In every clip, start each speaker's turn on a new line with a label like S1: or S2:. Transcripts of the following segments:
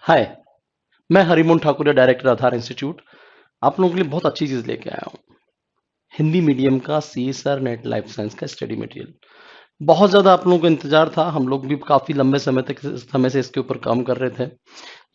S1: हाय। मैं हरिमोहन ठाकुर, डायरेक्टर आधार इंस्टीट्यूट। आप लोगों के लिए बहुत अच्छी चीज लेके आया हूँ। हिंदी मीडियम का सीएसआर नेट लाइफ साइंस का स्टडी मटेरियल। बहुत ज्यादा आप लोगों को इंतजार था, हम लोग भी काफी लंबे समय से इसके ऊपर काम कर रहे थे।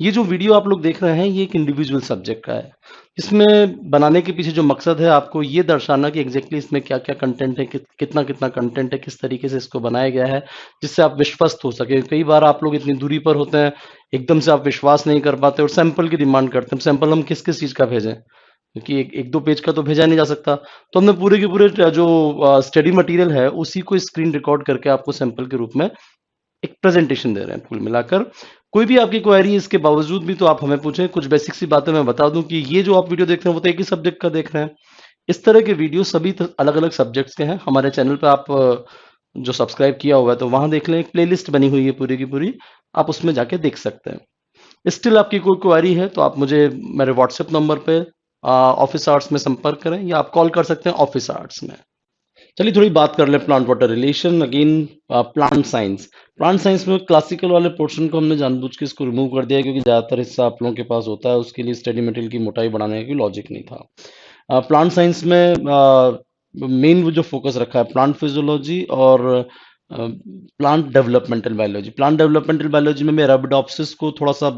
S1: ये जो वीडियो आप लोग देख रहे हैं, ये एक इंडिविजुअल सब्जेक्ट का है। इसमें बनाने के पीछे जो मकसद है, आपको ये दर्शाना कि एग्जैक्टली इसमें क्या क्या कंटेंट है, कितना कितना कंटेंट है, किस तरीके से इसको बनाया गया है, जिससे आप विश्वस्त हो सके। कई बार आप लोग इतनी दूरी पर होते हैं, एकदम से आप विश्वास नहीं कर पाते और सैंपल की डिमांड करते हैं। सैंपल हम किस किस चीज का भेजें, क्योंकि एक एक दो पेज का तो भेजा नहीं जा सकता। तो हमने पूरे के पूरे जो स्टडी मटेरियल है, उसी को स्क्रीन रिकॉर्ड करके आपको सैंपल के रूप में एक प्रेजेंटेशन दे रहे हैं। कुल मिलाकर कोई भी आपकी क्वेरी है, इसके बावजूद भी तो आप हमें पूछें। कुछ बेसिक सी बातें मैं बता दूं कि ये जो आप वीडियो देख रहे हैं वो तो एक ही सब्जेक्ट का देख रहे हैं। इस तरह के वीडियो सभी अलग अलग सब्जेक्ट्स के हैं। हमारे चैनल पे आप जो सब्सक्राइब किया हुआ है तो वहां देख लें, एक प्लेलिस्ट बनी हुई है पूरी की पूरी, आप उसमें जाके देख सकते हैं। स्टिल आपकी कोई क्वेरी है तो आप मुझे मेरे व्हाट्सएप नंबर पे ऑफिस आवर्स में संपर्क करें, या आप कॉल कर सकते हैं ऑफिस आवर्स में। चलिए थोड़ी बात कर लें plant water relation again. Plant science, plant science में क्लासिकल वाले पोर्शन को हमने जानबूझ के इसको रिमूव कर दिया है, क्योंकि ज़्यादातर हिस्सा आप लोगों के पास होता है, उसके लिए स्टडी मटेरियल की मोटाई बढ़ाने का लॉजिक नहीं था। प्लांट साइंस में मेन वो जो फोकस रखा है प्लांट फिजियोलॉजी और plant developmental biology. Plant developmental biology में अरबिडोप्सिस को थोड़ा सा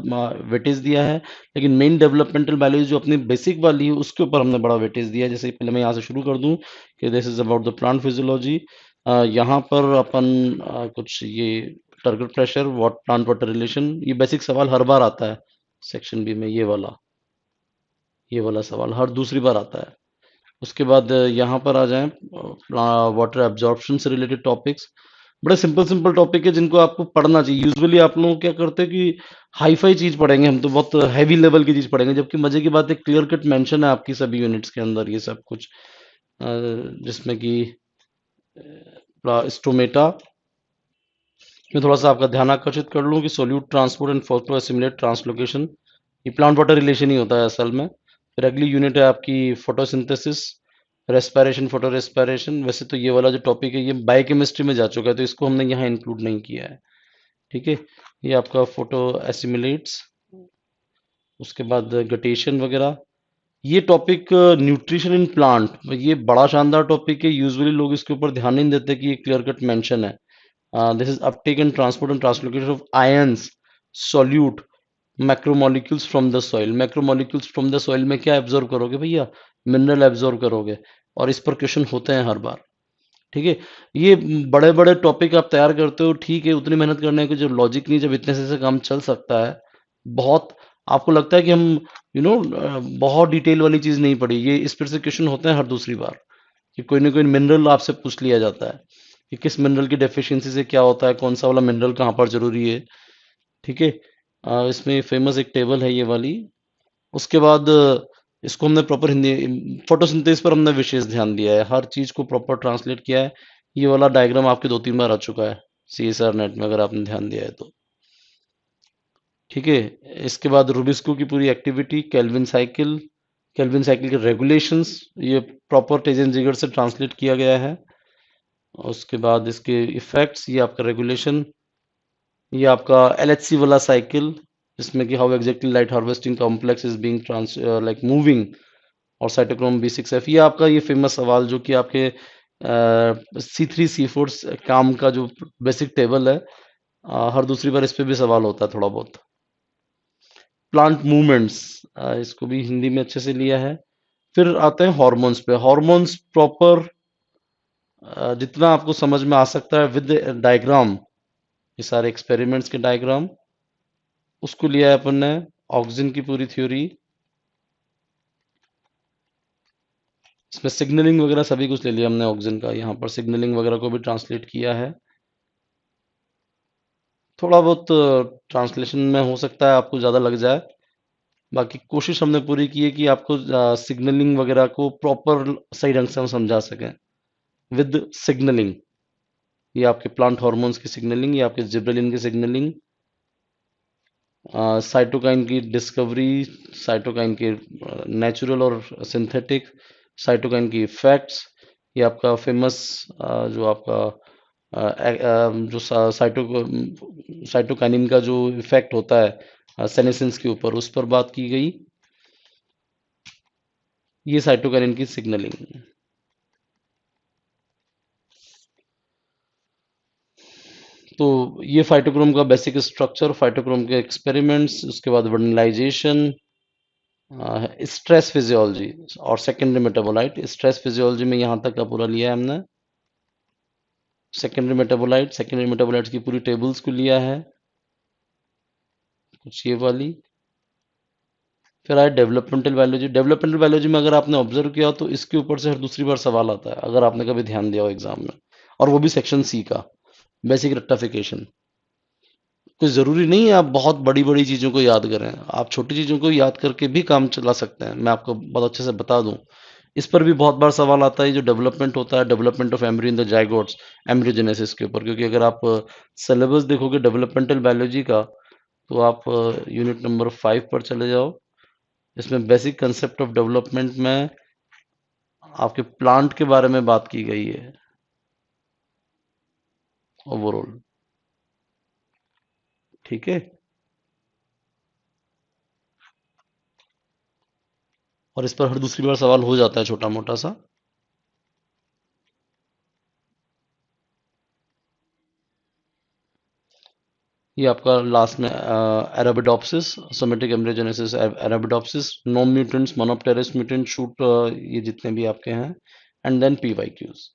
S1: वेटेज दिया है, लेकिन मेन डेवलपमेंटल बायोलॉजी जो अपनी बेसिक वाली है उसके ऊपर हमने बड़ा वेटेज दिया है। जैसे पहले मैं यहाँ से शुरू कर दूं कि this is about the plant physiology. यहाँ पर अपन कुछ ये टारगेट प्रेशर, वाट प्लांट वाटर रिलेशन, ये बेसिक सवाल हर बार आता है सेक्शन बी में। ये वाला सवाल हर दूसरी बार आता है। उसके बाद यहाँ पर आ जाएं, वाटर एब्जॉर्प्शन से रिलेटेड टॉपिक्स। बड़े सिंपल सिंपल टॉपिक है जिनको आपको पढ़ना चाहिए। यूजुअली आप लोग क्या करते हैं कि हाई फाई चीज पढ़ेंगे, हम तो बहुत हैवी लेवल की चीज पढ़ेंगे, जबकि मजे की बात है क्लियर कट मेंशन है आपकी सभी यूनिट्स के अंदर ये सब कुछ। अ, जिसमें कि स्टोमेटा में थोड़ा सा आपका ध्यान आकर्षित कर लूँ कि solute transport and photo assimilate translocation, ये प्लांट वाटर रिलेशन ही होता है असल में। फिर अगली यूनिट है आपकी फोटोसिंथेसिस, रेस्पिरेशन, फोटो रेस्पिरेशन। वैसे तो ये वाला जो टॉपिक है ये बायोकेमिस्ट्री में जा चुका है, तो इसको हमने यहाँ इंक्लूड नहीं किया है। ठीक है, ये आपका फोटो एसिमुलेट्स। उसके बाद गटेशन वगैरह। ये टॉपिक न्यूट्रिशन इन प्लांट, ये बड़ा शानदार टॉपिक है। यूजुअली लोग इसके ऊपर ध्यान नहीं देते कि ये क्लियर कट मेंशन है। This is Uptake and transport and translocation of ions, solute, macromolecules from the soil. Macromolecules from the soil में क्या एब्जॉर्व करोगे भैया? मिनरल एब्जॉर्व करोगे, और इस पर क्वेश्चन होते हैं हर बार। ठीक है, ये बड़े बड़े टॉपिक आप तैयार करते हो, ठीक है, उतनी मेहनत करने की जो लॉजिक नहीं, जब इतने से काम चल सकता है। बहुत आपको लगता है कि हम यू नो बहुत डिटेल वाली चीज नहीं पढ़ी, ये इस पर से क्वेश्चन होते हैं हर दूसरी बार, कि कोई ना कोई मिनरल आपसे पूछ लिया जाता है कि किस मिनरल की डेफिशिएंसी से क्या होता है, कौन सा वाला मिनरल कहाँ पर जरूरी है। ठीक है, इसमें फेमस एक टेबल है ये वाली। उसके बाद इसको हमने प्रॉपर हिंदी फोटोसिंथेसिस पर हमने विशेष ध्यान दिया है, हर चीज को प्रॉपर ट्रांसलेट किया है। ये वाला डायग्राम आपके 2-3 बार आ चुका है सीएसआर नेट में, अगर आपने ध्यान दिया है तो। ठीक है, इसके बाद रूबिस्को की पूरी एक्टिविटी, केल्विन साइकिल के रेगुलेशंस, ये प्रॉपर टेजेन-जिगर से ट्रांसलेट किया गया है। उसके बाद इसके इफेक्ट्स, ये आपका रेगुलेशन, ये आपका एलएचसी वाला साइकिल, जिसमें कि how exactly light harvesting complex is being trans like moving, और साइटोक्रोम B6F। ये आपका ये फेमस सवाल जो कि आपके C3 C4 काम का जो बेसिक टेबल है, हर दूसरी बार इस पे भी सवाल होता है थोड़ा बहुत। प्लांट मूवमेंट्स, इसको भी हिंदी में अच्छे से लिया है। फिर आते हैं हॉर्मोन्स पे। हॉर्मोन्स प्रॉपर जितना आपको समझ में आ सकता है विद डायग्राम, ये सारे एक्सपेरिमेंट्स के डायग्राम, उसको लिया है अपन ने। ऑक्सीजन की पूरी थ्योरी, इसमें सिग्नलिंग वगैरह सभी कुछ ले लिया हमने ऑक्सीजन का, यहाँ पर सिग्नलिंग वगैरह को भी ट्रांसलेट किया है। थोड़ा बहुत ट्रांसलेशन में हो सकता है आपको ज़्यादा लग जाए, बाकी कोशिश हमने पूरी की है कि आपको सिग्नलिंग वगैरह को प्रॉपर सही ढंग से हम समझा सकें विद सिग्नलिंग। ये आपके प्लांट हार्मोन्स की सिग्नलिंग, ये आपके जिबरेलिन की सिग्नलिंग, साइटोकाइन की डिस्कवरी, साइटोकाइन के नेचुरल और सिंथेटिक, साइटोकाइन की इफेक्ट्स, ये आपका फेमस जो आपका जो साइटोकाइनिन का जो इफेक्ट होता है, सेनेसेंस के ऊपर, उस पर बात की गई। ये साइटोकाइनिन की सिग्नलिंग। तो ये फाइटोक्रोम का बेसिक स्ट्रक्चर, फाइटोक्रोम के एक्सपेरिमेंट्स, उसके बाद वर्नलाइजेशन, स्ट्रेस फिजियोलॉजी और सेकेंडरी मेटाबोलाइट। स्ट्रेस फिजियोलॉजी में यहाँ तक का पूरा लिया है हमने। सेकेंडरी मेटाबोलाइट्स की पूरी टेबल्स को लिया है, कुछ ये वाली। फिर आए डेवलपमेंटल बायोलॉजी। डेवलपमेंटल बायोलॉजी में अगर आपने ऑब्जर्व किया हो तो इसके ऊपर से हर दूसरी बार सवाल आता है, अगर आपने कभी ध्यान दिया हो एग्जाम में, और वो भी सेक्शन सी का, बेसिक रेक्टिफिकेशन। कोई ज़रूरी नहीं है आप बहुत बड़ी-बड़ी चीज़ों को याद करें, आप छोटी चीज़ों को याद करके भी काम चला सकते हैं, मैं आपको बहुत अच्छे से बता दूँ। इस पर भी बहुत बार सवाल आता है, जो डेवलपमेंट होता है, development of embryo in the zygotes, embryogenesis के ऊपर, क्योंकि अगर आप सिलेबस देखोगे डेवलपमेंटल बायोलॉजी का, तो आप यूनिट नंबर 5 पर चले जाओ। इसमें बेसिक कंसेप्ट ऑफ डेवलपमेंट में आपके प्लांट के बारे में बात की गई है ओवरऑल, ठीक है। और इस पर हर दूसरी बार सवाल हो जाता है छोटा मोटा सा। ये आपका लास्ट में Arabidopsis, somatic embryogenesis, Arabidopsis, no mutants, monopteros mutant, shoot, ये जितने भी आपके हैं, and then P Y cues.